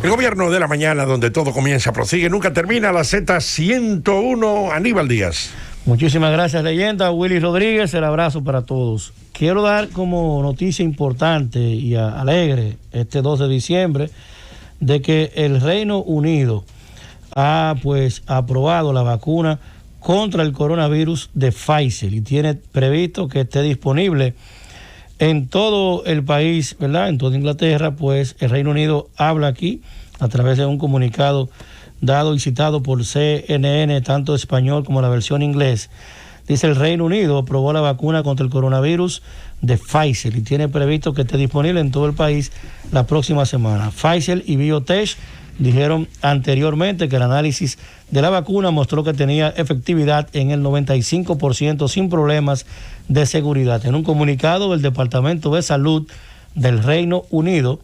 El gobierno de la mañana, donde todo comienza, prosigue, nunca termina. La Z101, Aníbal Díaz. Muchísimas gracias, leyenda. Willy Rodríguez, el abrazo para todos. Quiero dar como noticia importante y alegre este 2 de diciembre de que el Reino Unido ha aprobado la vacuna contra el coronavirus de Pfizer y tiene previsto que esté disponible en todo el país, ¿verdad? En toda Inglaterra. Pues el Reino Unido habla aquí a través de un comunicado dado y citado por CNN, tanto español como la versión inglés. Dice: el Reino Unido aprobó la vacuna contra el coronavirus de Pfizer y tiene previsto que esté disponible en todo el país la próxima semana. Pfizer y BioNTech dijeron anteriormente que el análisis de la vacuna mostró que tenía efectividad en el 95% sin problemas de seguridad. En un comunicado, el Departamento de Salud del Reino Unido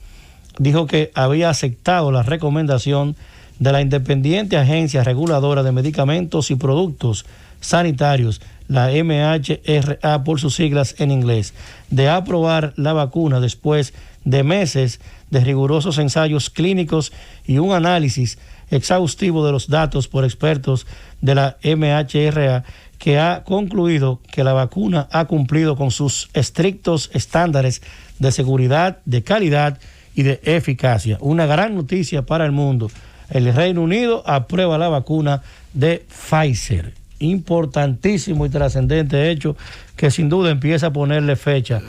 dijo que había aceptado la recomendación de la independiente agencia reguladora de medicamentos y productos sanitarios, la MHRA por sus siglas en inglés, de aprobar la vacuna después de meses de rigurosos ensayos clínicos y un análisis exhaustivo de los datos por expertos de la MHRA, que ha concluido que la vacuna ha cumplido con sus estrictos estándares de seguridad, de calidad y de eficacia. Una gran noticia para el mundo. El Reino Unido aprueba la vacuna de Pfizer. Importantísimo y trascendente hecho que sin duda empieza a ponerle fecha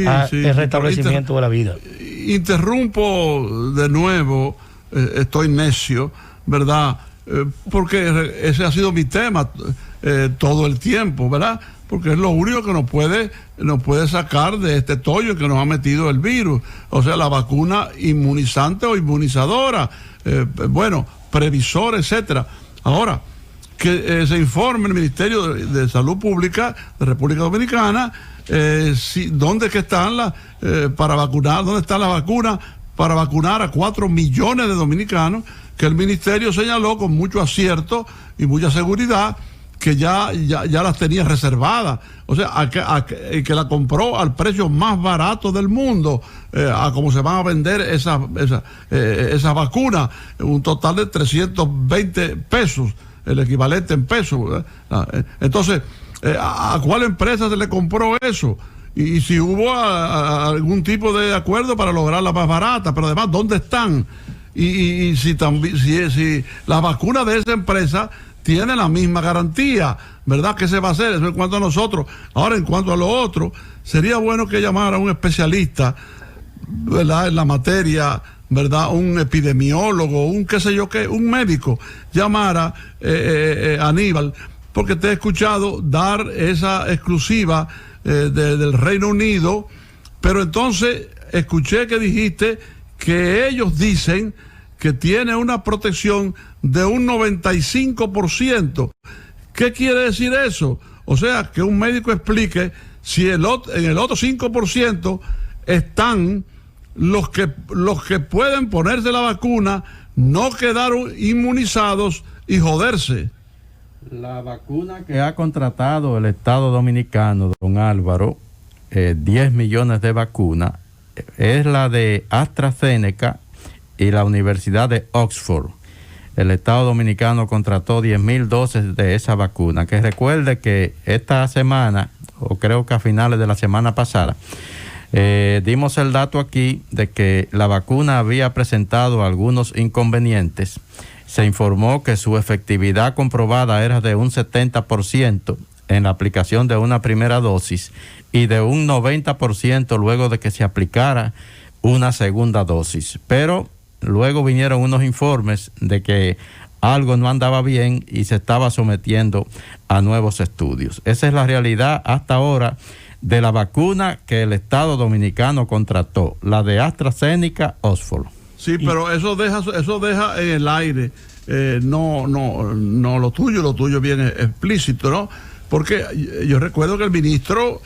al restablecimiento de la vida. Interrumpo de nuevo, estoy necio, ¿verdad? Porque ese ha sido mi tema todo el tiempo, ¿verdad? Porque es lo único que nos puede sacar de este tollo que nos ha metido el virus. O sea, la vacuna inmunizante o inmunizadora, previsor, etcétera. Ahora, que se informe el Ministerio de Salud Pública de República Dominicana dónde que están para vacunar, dónde están las vacunas para vacunar a 4 millones de dominicanos, que el Ministerio señaló con mucho acierto y mucha seguridad que ya las tenía reservadas. O sea, que la compró al precio más barato del mundo, a como se van a vender esas vacunas, un total de 320 pesos, el equivalente en pesos, ¿verdad? Entonces, ¿a cuál empresa se le compró eso? Y si hubo algún tipo de acuerdo para lograrla más barata, pero además, ¿dónde están? Y si las vacunas de esa empresa tienen la misma garantía, ¿verdad? ¿Qué se va a hacer? Eso en cuanto a nosotros. Ahora, en cuanto a lo otro, sería bueno que llamara a un especialista, ¿verdad?, en la materia, ¿verdad?, un epidemiólogo, un qué sé yo qué, un médico, llamara a Aníbal, porque te he escuchado dar esa exclusiva del Reino Unido, pero entonces escuché que dijiste que ellos dicen que tiene una protección de un 95%. ¿Qué quiere decir eso? O sea, que un médico explique si en el otro 5% están los que pueden ponerse la vacuna, no quedar inmunizados y joderse. La vacuna que ha contratado el Estado Dominicano, don Álvaro, 10 millones de vacunas, es la de AstraZeneca y la Universidad de Oxford. El Estado Dominicano contrató 10,000 dosis de esa vacuna, que recuerde que esta semana, o creo que a finales de la semana pasada, dimos el dato aquí de que la vacuna había presentado algunos inconvenientes. Se informó que su efectividad comprobada era de un 70% en la aplicación de una primera dosis y de un 90% luego de que se aplicara una segunda dosis. Pero luego vinieron unos informes de que algo no andaba bien y se estaba sometiendo a nuevos estudios. Esa es la realidad hasta ahora de la vacuna que el Estado Dominicano contrató, la de AstraZeneca Oxford. Sí, pero eso deja en el aire, no lo tuyo bien explícito, ¿no? Porque yo recuerdo que el ministro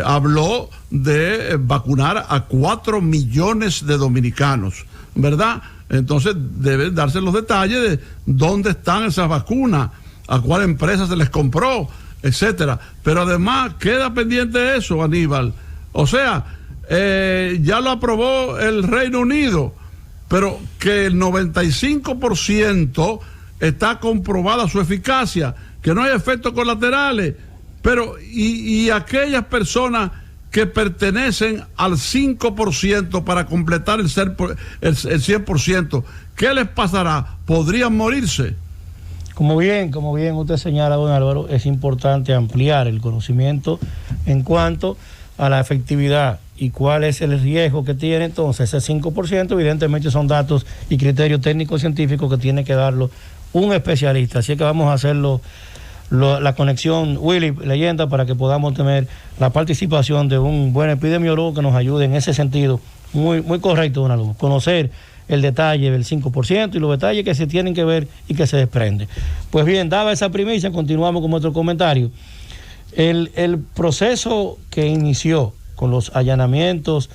habló de vacunar a 4 millones de dominicanos, ¿verdad? Entonces deben darse los detalles de dónde están esas vacunas, a cuál empresa se les compró, etcétera. Pero además queda pendiente eso, Aníbal. O sea, ya lo aprobó el Reino Unido, pero que el 95% está comprobada su eficacia, que no hay efectos colaterales, pero y aquellas personas que pertenecen al 5% para completar el 100%, ¿qué les pasará? ¿Podrían morirse? Como bien usted señala, don Álvaro, es importante ampliar el conocimiento en cuanto a la efectividad y cuál es el riesgo que tiene entonces ese 5%. Evidentemente son datos y criterios técnicos científicos que tiene que darlo un especialista. Así que vamos a hacerlo la conexión, Willy, leyenda, para que podamos tener la participación de un buen epidemiólogo que nos ayude en ese sentido. Muy correcto, don Álvaro. Conocer el detalle del 5% y los detalles que se tienen que ver y que se desprende. Pues bien, dada esa primicia, continuamos con nuestro comentario. El proceso que inició con los allanamientos,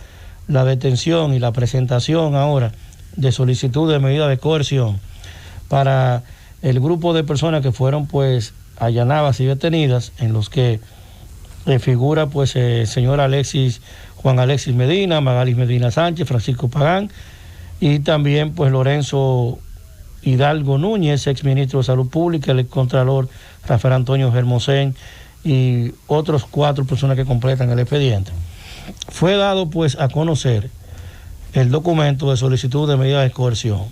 la detención y la presentación ahora de solicitud de medida de coerción para el grupo de personas que fueron pues allanadas y detenidas, en los que figura pues el señor Juan Alexis Medina, Magalis Medina Sánchez, Francisco Pagán, y también pues Lorenzo Hidalgo Núñez, exministro de Salud Pública, el excontralor Rafael Antonio Hermosén y otros 4 personas que completan el expediente. Fue dado pues a conocer el documento de solicitud de medida de coerción.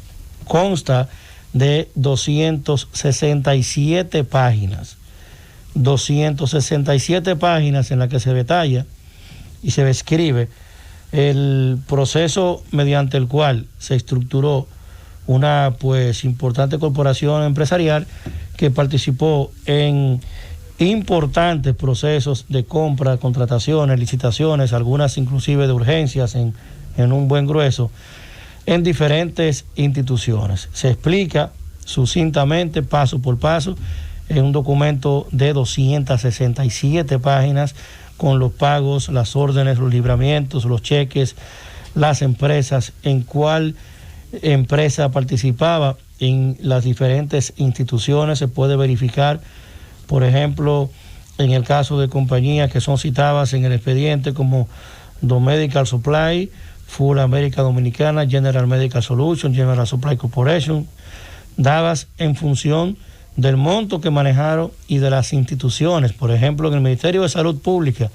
Consta de 267 páginas. 267 páginas en las que se detalla y se describe el proceso mediante el cual se estructuró una pues importante corporación empresarial que participó en importantes procesos de compra, contrataciones, licitaciones, algunas inclusive de urgencias en un buen grueso, en diferentes instituciones. Se explica sucintamente, paso por paso, en un documento de 267 páginas, con los pagos, las órdenes, los libramientos, los cheques, las empresas, en cuál empresa participaba en las diferentes instituciones. Se puede verificar, por ejemplo, en el caso de compañías que son citadas en el expediente como Don Medical Supply, Full America Dominicana, General Medical Solution, General Supply Corporation, dadas en función del monto que manejaron y de las instituciones. Por ejemplo, en el Ministerio de Salud Pública,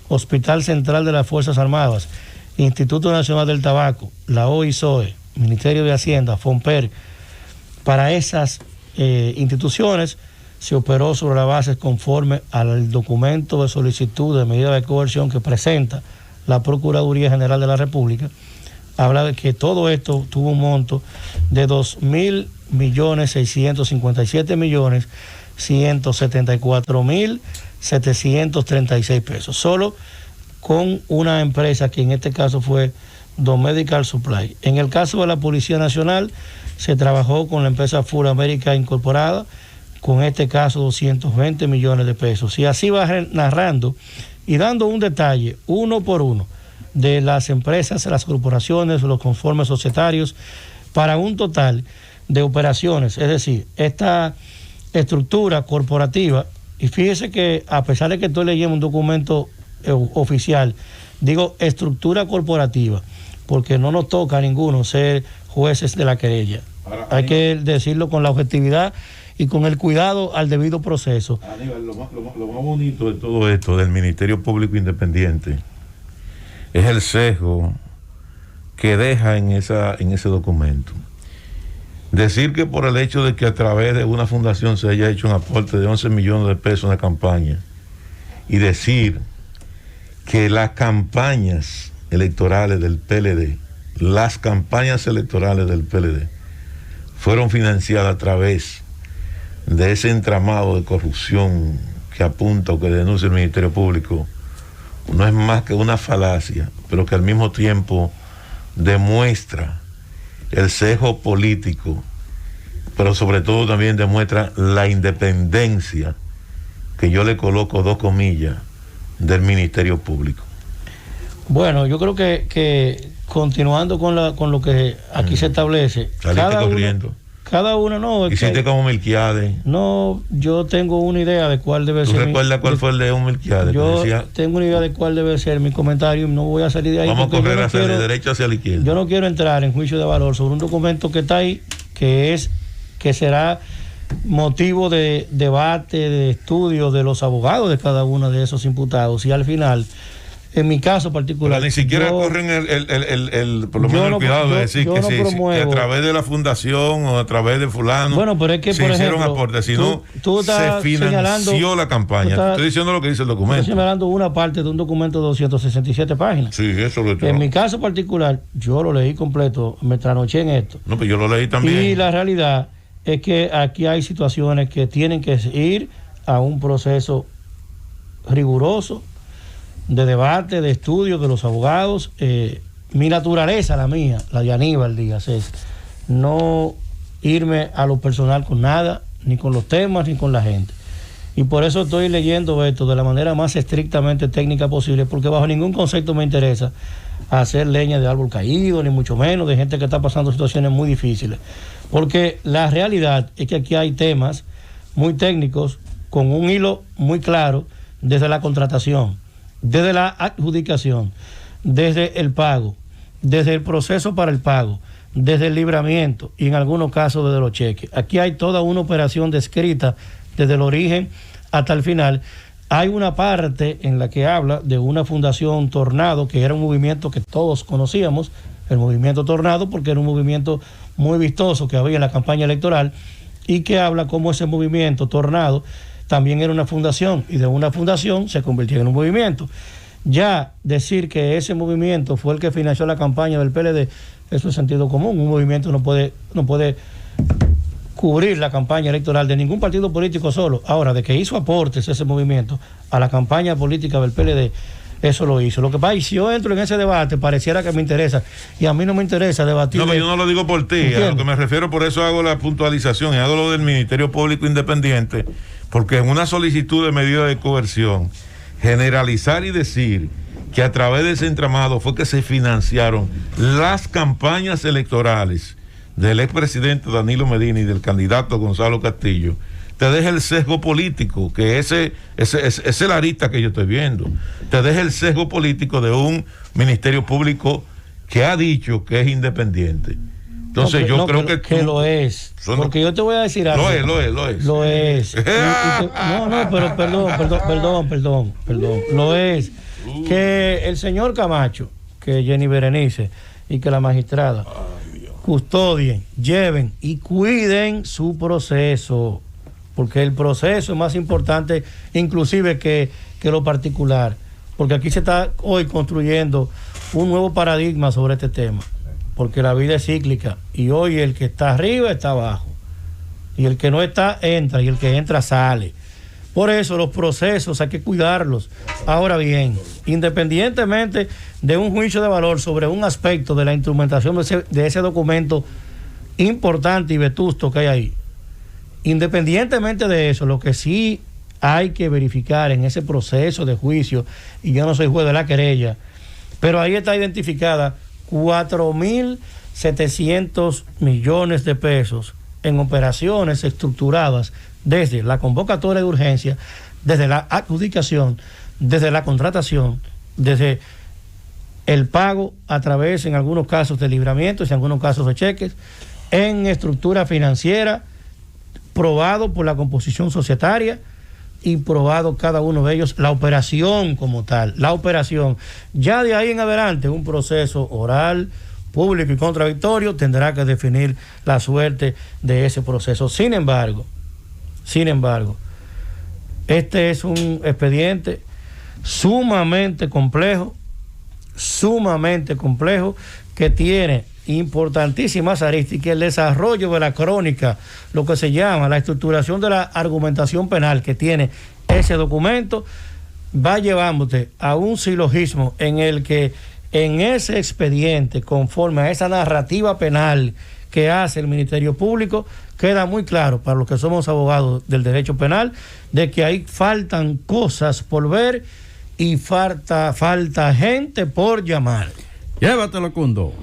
Hospital Central de las Fuerzas Armadas, Instituto Nacional del Tabaco, la OISOE, Ministerio de Hacienda, FONPER. Para esas instituciones se operó sobre la base conforme al documento de solicitud de medida de coerción que presenta la Procuraduría General de la República. Habla de que todo esto tuvo un monto de 2.657.174.736 pesos, solo con una empresa que en este caso fue Don Medical Supply. En el caso de la Policía Nacional, se trabajó con la empresa Full America Incorporada, con este caso 220 millones de pesos. Y así va narrando y dando un detalle, uno por uno, de las empresas, las corporaciones, los conformes societarios, para un total de operaciones. Es decir, esta estructura corporativa, y fíjese que a pesar de que estoy leyendo un documento oficial, digo estructura corporativa, porque no nos toca a ninguno ser jueces de la querella. Hay que decirlo con la objetividad y con el cuidado al debido proceso. Aníbal, lo más bonito de todo esto del Ministerio Público Independiente es el sesgo que deja en ese documento. Decir que por el hecho de que a través de una fundación se haya hecho un aporte de 11 millones de pesos en la campaña, y decir que las campañas electorales del PLD, fueron financiadas a través de ese entramado de corrupción que apunta o que denuncia el Ministerio Público, no es más que una falacia, pero que al mismo tiempo demuestra el sesgo político, pero sobre todo también demuestra la independencia, que yo le coloco 2 comillas, del Ministerio Público. Bueno, yo creo que continuando con lo que aquí se establece, Cada uno no. Hiciste como Melquiades. No, yo tengo una idea de cuál debe ser. ¿Tú recuerdas cuál fue el de un Melquiades? Yo tengo una idea de cuál debe ser mi comentario y no voy a salir de ahí. Vamos a correr hacia la derecha, hacia la izquierda. Yo no quiero entrar en juicio de valor sobre un documento que está ahí, que será motivo de debate, de estudio de los abogados de cada uno de esos imputados. Y al final, en mi caso particular. Pero ni siquiera corren por lo menos el cuidado de decir que a través de la fundación o a través de fulano. Bueno, pero es que se por hicieron ejemplo, aportes, sino se financió la campaña. Estoy diciendo lo que dice el documento. Estoy señalando una parte de un documento de 267 páginas. Sí, eso lo En mi caso particular, yo lo leí completo, me trasnoché en esto. No, pero yo lo leí también. Y la realidad es que aquí hay situaciones que tienen que ir a un proceso riguroso de debate, de estudio de los abogados. Mi naturaleza, la mía, la de Aníbal Díaz, es no irme a lo personal con nada, ni con los temas, ni con la gente. Y por eso estoy leyendo esto de la manera más estrictamente técnica posible, porque bajo ningún concepto me interesa hacer leña de árbol caído, ni mucho menos de gente que está pasando situaciones muy difíciles. Porque la realidad es que aquí hay temas muy técnicos, con un hilo muy claro, desde la contratación, desde la adjudicación, desde el pago, desde el proceso para el pago, desde el libramiento y en algunos casos desde los cheques. Aquí hay toda una operación descrita desde el origen hasta el final. Hay una parte en la que habla de una fundación Tornado, que era un movimiento que todos conocíamos, el movimiento Tornado, porque era un movimiento muy vistoso que había en la campaña electoral, y que habla cómo ese movimiento Tornado también era una fundación, y de una fundación se convirtió en un movimiento. Ya decir que ese movimiento fue el que financió la campaña del PLD, eso es sentido común. Un movimiento no puede cubrir la campaña electoral de ningún partido político solo. Ahora, de que hizo aportes ese movimiento a la campaña política del PLD, eso lo hizo. Lo que pasa es que si yo entro en ese debate, pareciera que me interesa, y a mí no me interesa debatir. No, pero yo no lo digo por ti, a lo que me refiero, por eso hago la puntualización y hago lo del Ministerio Público Independiente, porque en una solicitud de medida de coerción, generalizar y decir que a través de ese entramado fue que se financiaron las campañas electorales del expresidente Danilo Medina y del candidato Gonzalo Castillo, te deja el sesgo político, que ese es la arista que yo estoy viendo. Te deja el sesgo político de un ministerio público que ha dicho que es independiente. Entonces yo creo que lo es. Porque yo te voy a decir algo. Lo es. Pero perdón. Lo es. Que el señor Camacho, que Jenny Berenice y que la magistrada custodien, lleven y cuiden su proceso, porque el proceso es más importante inclusive que lo particular, porque aquí se está hoy construyendo un nuevo paradigma sobre este tema, porque la vida es cíclica y hoy el que está arriba está abajo y el que no está entra y el que entra sale. Por eso los procesos hay que cuidarlos. Ahora bien, independientemente de un juicio de valor sobre un aspecto de la instrumentación de ese documento importante y vetusto que hay ahí, independientemente de eso, lo que sí hay que verificar en ese proceso de juicio, y yo no soy juez de la querella, pero ahí está identificada 4.700 millones de pesos en operaciones estructuradas desde la convocatoria de urgencia, desde la adjudicación, desde la contratación, desde el pago a través, en algunos casos, de libramientos, en algunos casos de cheques, en estructura financiera, probado por la composición societaria y probado cada uno de ellos, la operación como tal, la operación. Ya de ahí en adelante, un proceso oral, público y contradictorio tendrá que definir la suerte de ese proceso. Sin embargo, este es un expediente sumamente complejo, que tiene importantísimas aristas, y que el desarrollo de la crónica, lo que se llama la estructuración de la argumentación penal que tiene ese documento, va llevándote a un silogismo en el que en ese expediente, conforme a esa narrativa penal que hace el Ministerio Público, queda muy claro para los que somos abogados del derecho penal de que ahí faltan cosas por ver y falta gente por llamar. Llévatelo, Cundo.